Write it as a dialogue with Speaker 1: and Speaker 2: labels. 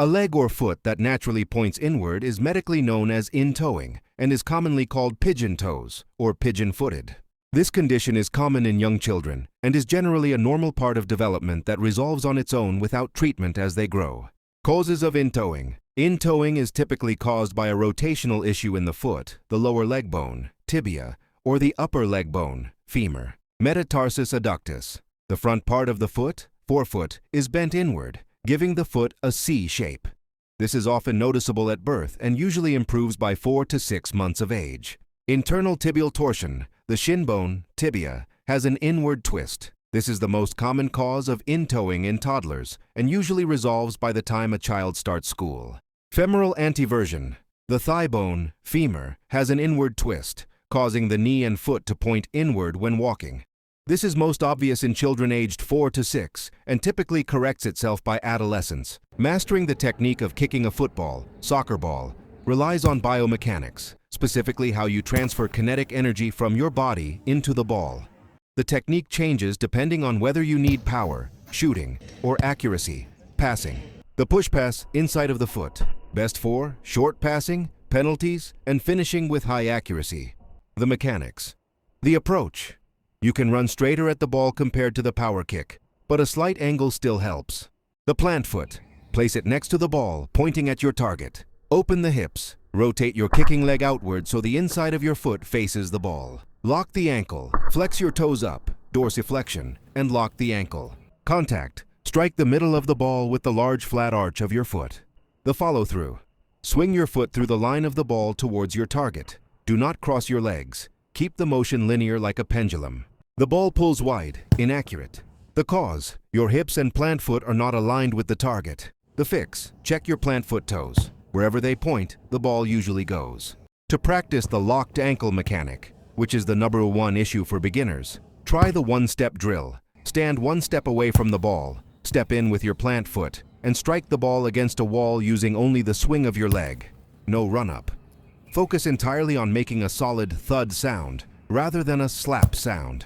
Speaker 1: A leg or foot that naturally points inward is medically known as in-toeing and is commonly called pigeon toes or pigeon-footed. This condition is common in young children and is generally a normal part of development that resolves on its own without treatment as they grow. Causes of in-toeing. In-toeing is typically caused by a rotational issue in the foot, the lower leg bone, tibia, or the upper leg bone, femur. Metatarsus adductus. The front part of the foot, forefoot, is bent inward, giving the foot a C shape. This is often noticeable at birth and usually improves by 4 to 6 months of age. Internal tibial torsion. The shin bone, tibia, has an inward twist. This is the most common cause of in-toeing in toddlers and usually resolves by the time a child starts school. Femoral anteversion. The thigh bone, femur, has an inward twist, causing the knee and foot to point inward when walking. This is most obvious in children aged 4 to 6 and typically corrects itself by adolescence. Mastering the technique of kicking a football, soccer ball, relies on biomechanics, specifically how you transfer kinetic energy from your body into the ball. The technique changes depending on whether you need power, shooting, or accuracy, passing. The push pass inside of the foot, best for short passing, penalties, and finishing with high accuracy. The mechanics. The approach. You can run straighter at the ball compared to the power kick, but a slight angle still helps. The plant foot. Place it next to the ball, pointing at your target. Open the hips. Rotate your kicking leg outward so the inside of your foot faces the ball. Lock the ankle. Flex your toes up, dorsiflexion, and lock the ankle. Contact. Strike the middle of the ball with the large flat arch of your foot. The follow-through. Swing your foot through the line of the ball towards your target. Do not cross your legs. Keep the motion linear like a pendulum. The ball pulls wide, inaccurate. The cause. Your hips and plant foot are not aligned with the target. The fix. Check your plant foot toes. Wherever they point, the ball usually goes. To practice the locked ankle mechanic, which is the #1 issue for beginners, try the one-step drill. Stand 1 step away from the ball, step in with your plant foot, and strike the ball against a wall using only the swing of your leg. No run-up. Focus entirely on making a solid thud sound, rather than a slap sound.